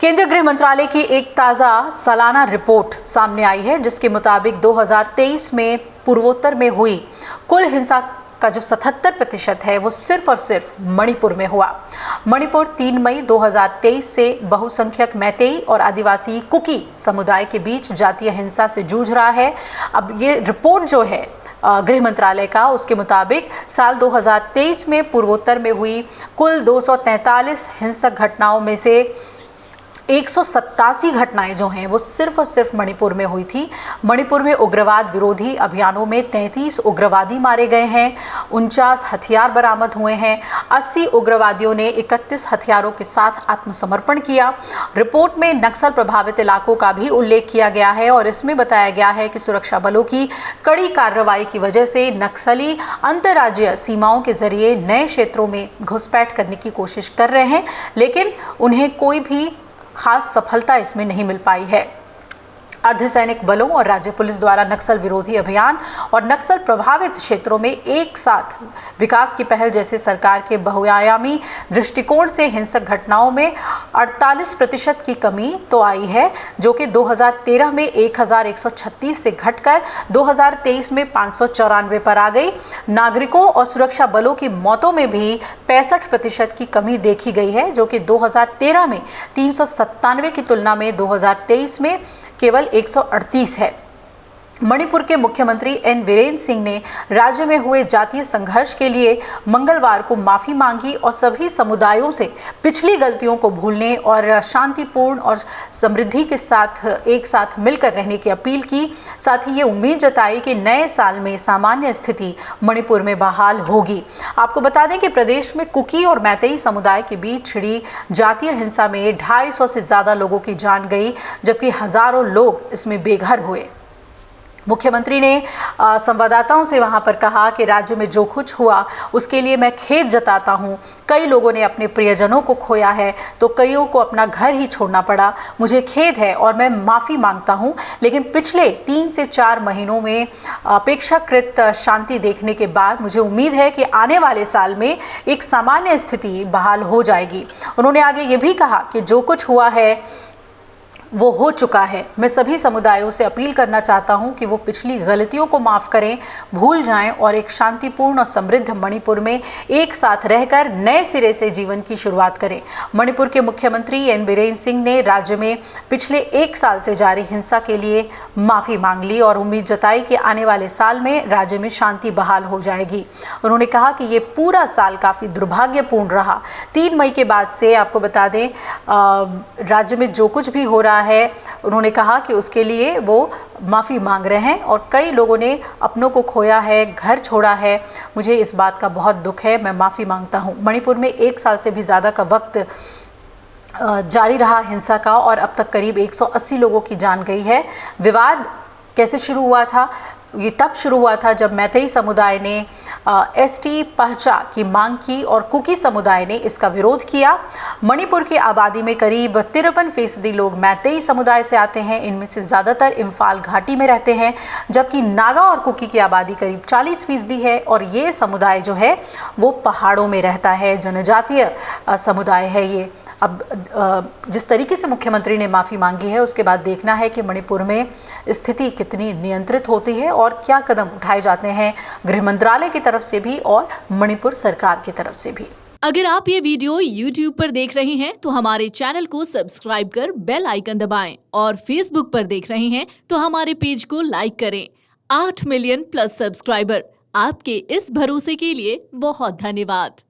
केंद्रीय गृह मंत्रालय की एक ताज़ा सालाना रिपोर्ट सामने आई है, जिसके मुताबिक 2023 में पूर्वोत्तर में हुई कुल हिंसा का जो 77% है वो सिर्फ और सिर्फ मणिपुर में हुआ। मणिपुर 3 मई 2023 से बहुसंख्यक मैतेई और आदिवासी कुकी समुदाय के बीच जातीय हिंसा से जूझ रहा है। अब ये रिपोर्ट जो है गृह मंत्रालय का, उसके मुताबिक साल 2023 में पूर्वोत्तर में हुई कुल 243 हिंसक घटनाओं में से 187 घटनाएं जो हैं वो सिर्फ और सिर्फ मणिपुर में हुई थी। मणिपुर में उग्रवाद विरोधी अभियानों में 33 उग्रवादी मारे गए हैं, 49 हथियार बरामद हुए हैं, 80 उग्रवादियों ने 31 हथियारों के साथ आत्मसमर्पण किया। रिपोर्ट में नक्सल प्रभावित इलाकों का भी उल्लेख किया गया है और इसमें बताया गया है कि सुरक्षा बलों की कड़ी कार्रवाई की वजह से नक्सली अंतर्राज्यीय सीमाओं के जरिए नए क्षेत्रों में घुसपैठ करने की कोशिश कर रहे हैं, लेकिन उन्हें कोई भी खास सफलता इसमें नहीं मिल पाई है। अर्धसैनिक बलों और राज्य पुलिस द्वारा नक्सल विरोधी अभियान और नक्सल प्रभावित क्षेत्रों में एक साथ विकास की पहल जैसे सरकार के बहुआयामी दृष्टिकोण से हिंसक घटनाओं में 48% की कमी तो आई है, जो कि 2013 में 1136 से घटकर 2023 में 594 पर आ गई। नागरिकों और सुरक्षा बलों की मौतों में भी 65% की कमी देखी गई है, जो कि 2013 में 397 की तुलना में 2023 में केवल 138 है। मणिपुर के मुख्यमंत्री एन बीरेन सिंह ने राज्य में हुए जातीय संघर्ष के लिए मंगलवार को माफी मांगी और सभी समुदायों से पिछली गलतियों को भूलने और शांतिपूर्ण और समृद्धि के साथ एक साथ मिलकर रहने की अपील की। साथ ही ये उम्मीद जताई कि नए साल में सामान्य स्थिति मणिपुर में बहाल होगी। आपको बता दें कि प्रदेश में कुकी और मैतेई समुदाय के बीच छिड़ी जातीय हिंसा में 250 से ज़्यादा लोगों की जान गई, जबकि हज़ारों लोग इसमें बेघर हुए। मुख्यमंत्री ने संवाददाताओं से वहां पर कहा कि राज्य में जो कुछ हुआ उसके लिए मैं खेद जताता हूं। कई लोगों ने अपने प्रियजनों को खोया है तो कईयों को अपना घर ही छोड़ना पड़ा। मुझे खेद है और मैं माफ़ी मांगता हूं, लेकिन पिछले 3 से 4 महीनों में अपेक्षाकृत शांति देखने के बाद मुझे उम्मीद है कि आने वाले साल में एक सामान्य स्थिति बहाल हो जाएगी। उन्होंने आगे ये भी कहा कि जो कुछ हुआ है वो हो चुका है। मैं सभी समुदायों से अपील करना चाहता हूं कि वो पिछली गलतियों को माफ़ करें, भूल जाएं और एक शांतिपूर्ण और समृद्ध मणिपुर में एक साथ रहकर नए सिरे से जीवन की शुरुआत करें। मणिपुर के मुख्यमंत्री एन बीरेन सिंह ने राज्य में पिछले 1 साल से जारी हिंसा के लिए माफ़ी मांग ली और उम्मीद जताई कि आने वाले साल में राज्य में शांति बहाल हो जाएगी। उन्होंने कहा कि ये पूरा साल काफ़ी दुर्भाग्यपूर्ण रहा। 3 मई के बाद से आपको बता दें राज्य में जो कुछ भी हो रहा है, उन्होंने कहा कि उसके लिए वो माफ़ी मांग रहे हैं और कई लोगों ने अपनों को खोया है, घर छोड़ा है। मुझे इस बात का बहुत दुख है, मैं माफ़ी मांगता हूँ। मणिपुर में 1 साल से भी ज़्यादा का वक्त जारी रहा हिंसा का और अब तक करीब 180 लोगों की जान गई है। विवाद कैसे शुरू हुआ था? ये तब शुरू हुआ था जब मैतेई समुदाय ने एसटी पहचा की मांग की और कुकी समुदाय ने इसका विरोध किया। मणिपुर की आबादी में करीब 53% लोग मैतेई समुदाय से आते हैं। इनमें से ज़्यादातर इम्फाल घाटी में रहते हैं, जबकि नागा और कुकी की आबादी करीब 40% है और ये समुदाय जो है वो पहाड़ों में रहता है। जनजातीय समुदाय है ये। अब जिस तरीके से मुख्यमंत्री ने माफ़ी मांगी है उसके बाद देखना है कि मणिपुर में स्थिति कितनी नियंत्रित होती है और क्या कदम उठाए जाते हैं गृह मंत्रालय की तरफ से भी और मणिपुर सरकार की तरफ से भी। अगर आप ये वीडियो YouTube पर देख रहे हैं तो हमारे चैनल को सब्सक्राइब कर बेल आइकन दबाएं और Facebook पर देख रहे हैं तो हमारे पेज को लाइक करें। 8 मिलियन+ सब्सक्राइबर, आपके इस भरोसे के लिए बहुत धन्यवाद।